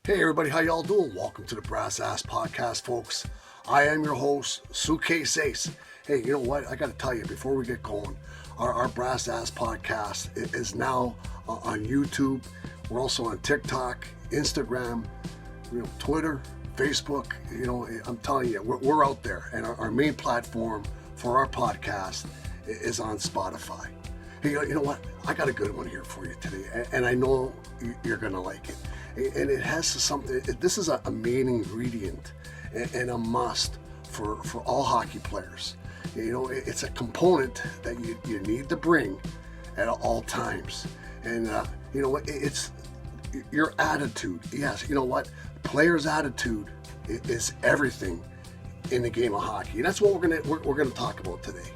Hey everybody, how y'all doing? Welcome to the Brass Ass Podcast, folks. I am your host, Suitcase Ace. Hey, you know what? I got to tell you, before we get going, our Brass Ass Podcast is now on YouTube. We're also on TikTok, Instagram, Twitter, Facebook. I'm telling you, we're out there, and our main platform for our podcast is on Spotify. Hey, you know what? I got a good one here for you today, and I know you're going to like it. And it has something, this is a main ingredient and a must for all hockey players. It's a component that you need to bring at all times. And it's your attitude. Yes, you know what? Player's attitude is everything in the game of hockey. And that's what we're gonna talk about today.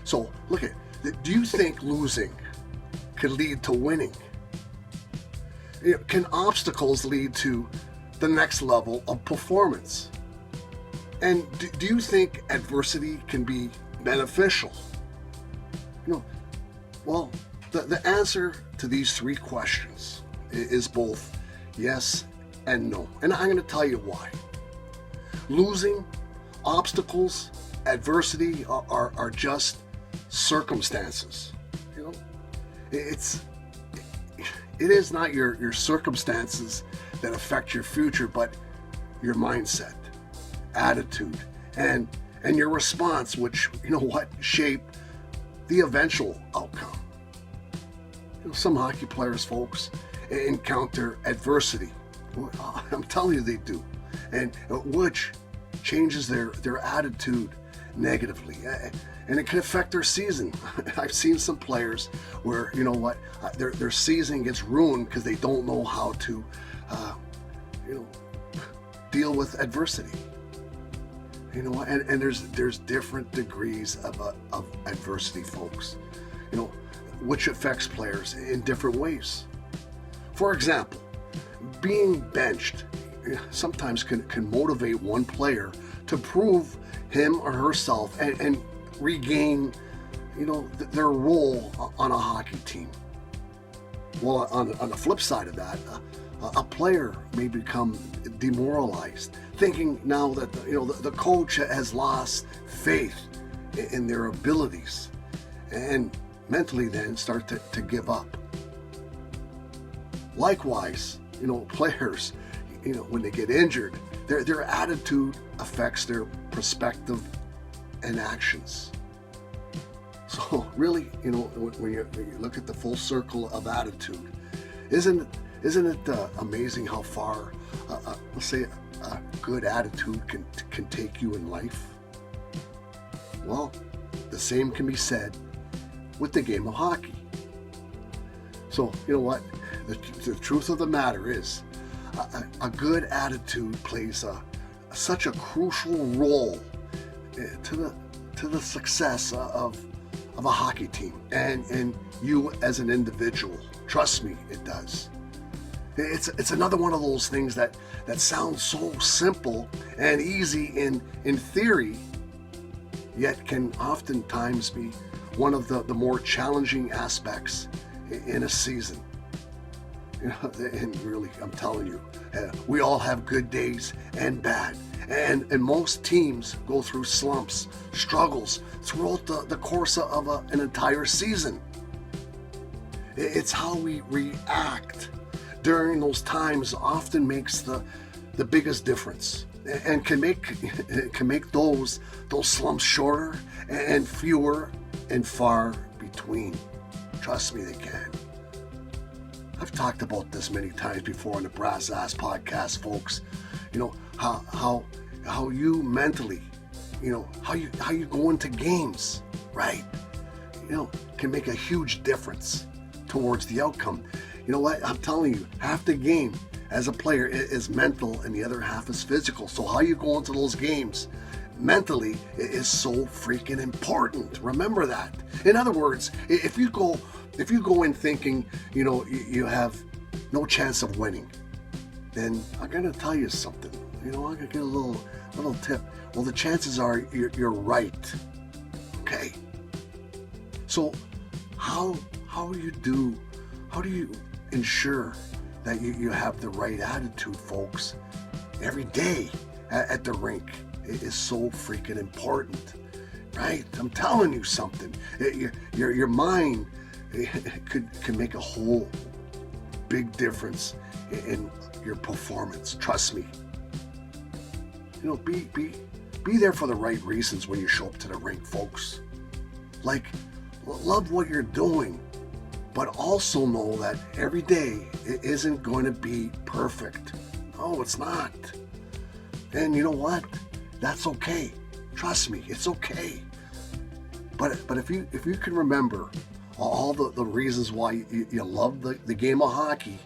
So look at, do you think losing could lead to winning? Can obstacles lead to the next level of performance? And do you think adversity can be beneficial? Well, the answer to these three questions is both yes and no. And I'm going to tell you why. Losing, obstacles, adversity are just circumstances. It is not your circumstances that affect your future, but your mindset, attitude, and your response, which, shape the eventual outcome. Some hockey players, folks, encounter adversity. I'm telling you they do. And which changes their attitude negatively. And it can affect their season. I've seen some players where, their season gets ruined because they don't know how to, deal with adversity. And there's different degrees of adversity, folks, which affects players in different ways. For example, being benched sometimes can motivate one player to prove him or herself and regain, their role on a hockey team. Well, on the flip side of that, a player may become demoralized, thinking now that the coach has lost faith in their abilities, and mentally then start to give up. Likewise, players, when they get injured, their attitude affects their perspective and actions. So really, when you look at the full circle of attitude, isn't it amazing how far, let's say, a good attitude can take you in life? Well, the same can be said with the game of hockey. So, you know what? The truth of the matter is, a good attitude plays such a crucial role to the success of a hockey team and you as an individual. Trust me, it does. It's another one of those things that sounds so simple and easy in theory, yet can oftentimes be one of the more challenging aspects in a season. And really, I'm telling you, we all have good days and bad. And most teams go through slumps, struggles throughout the course of an entire season. It's how we react during those times often makes the biggest difference, and can make those slumps shorter and fewer and far between. Trust me, they can. I've talked about this many times before on the Brass Ass Podcast, folks. How you mentally, how you go into games, right? Can make a huge difference towards the outcome. You know what? I'm telling you, half the game as a player is mental and the other half is physical. So how you go into those games mentally is so freaking important. Remember that. In other words, if you go in thinking, you have no chance of winning, then I'm gonna tell you something. I'm gonna get a little tip. Well, the chances are you're right. Okay. So how do you ensure that you have the right attitude, folks, every day at the rink is so freaking important, right? I'm telling you something. Your mind can make a whole big difference in your performance. Trust me. Be there for the right reasons when you show up to the rink, folks. Like, love what you're doing, but also know that every day it isn't going to be perfect. No, it's not. And you know what? That's okay. Trust me, it's okay. But if you can remember all the reasons why you love the game of hockey,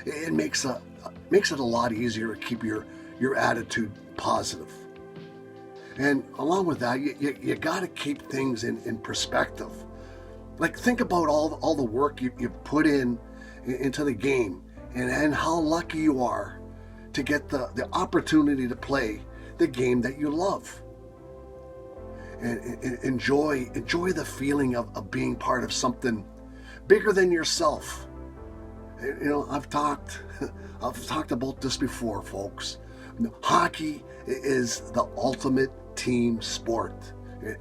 it makes it a lot easier to keep your attitude positive. And along with that, you got to keep things in perspective. Like, think about all the work you put into the game, and how lucky you are to get the opportunity to play the game that you love. And enjoy the feeling of being part of something bigger than yourself. I've talked about this before, folks. Hockey is the ultimate team sport,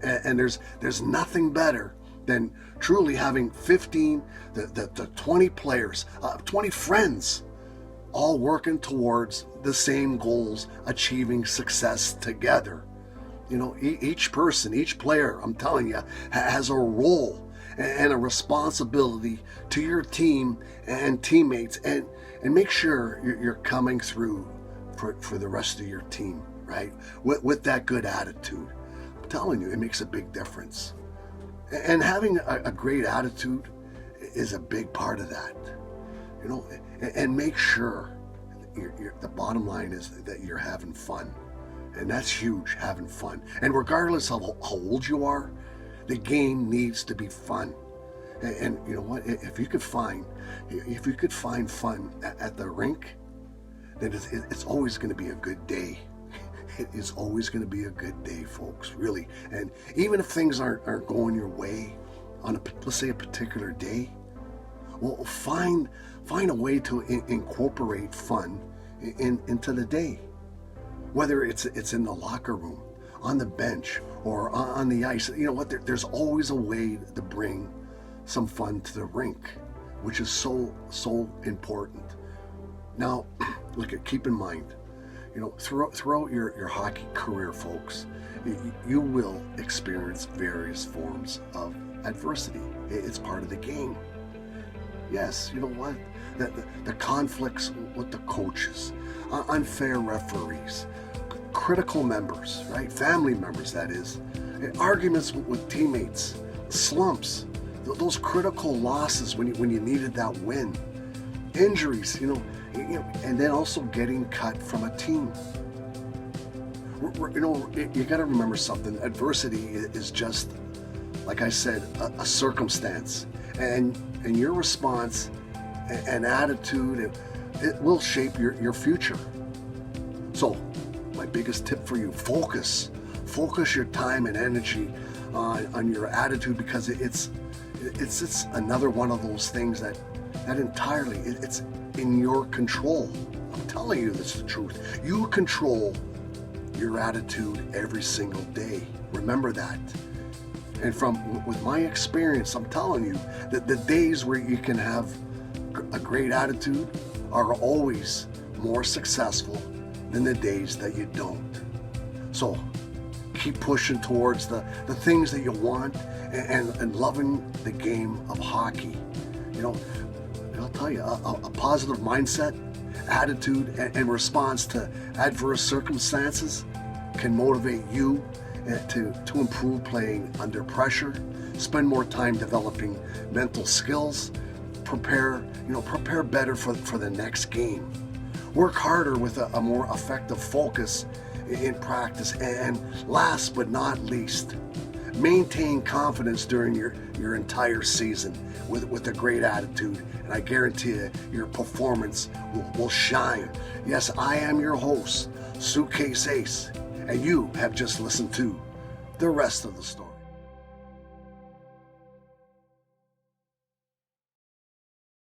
and there's nothing better than truly having 15 the 20 players, 20 friends, all working towards the same goals, achieving success together. Each person, each player, I'm telling you, has a role and a responsibility to your team and teammates, and make sure you're coming through for the rest of your team, right? With that good attitude. I'm telling you, it makes a big difference. And having a great attitude is a big part of that. And make sure the bottom line is that you're having fun. And that's huge, having fun. And regardless of how old you are, the game needs to be fun. And you know what? If you could find fun at the rink, then it's always going to be a good day. It is always going to be a good day, folks, really. And even if things aren't going your way on let's say a particular day, well, find a way to incorporate fun into the day. Whether it's in the locker room, on the bench, or on the ice, you know what? There's always a way to bring some fun to the rink, which is so important. Now, keep in mind, throughout your hockey career, folks, you will experience various forms of adversity. It's part of the game. Yes, you know what? The conflicts with the coaches, unfair referees, critical members, right? Family members, that is. Arguments with teammates, slumps, those critical losses when you needed that win, injuries, and then also getting cut from a team. You got to remember something. Adversity is just, like I said, a circumstance, and your response and attitude, it will shape your future. So, my biggest tip for you: focus your time and energy on your attitude, because it's another one of those things that entirely it's in your control. I'm telling you, this is the truth. You control your attitude every single day. Remember that. And with my experience, I'm telling you that the days where you can have a great attitude are always more successful than the days that you don't. So keep pushing towards the things that you want, and loving the game of hockey. I'll tell you, a positive mindset, attitude, and response to adverse circumstances can motivate you to improve playing under pressure, spend more time developing mental skills, prepare better for the next game, work harder with a more effective focus in practice, and last but not least, maintain confidence during your entire season with a great attitude, and I guarantee you your performance will shine. Yes, I am your host, Suitcase Ace, and you have just listened to the rest of the story.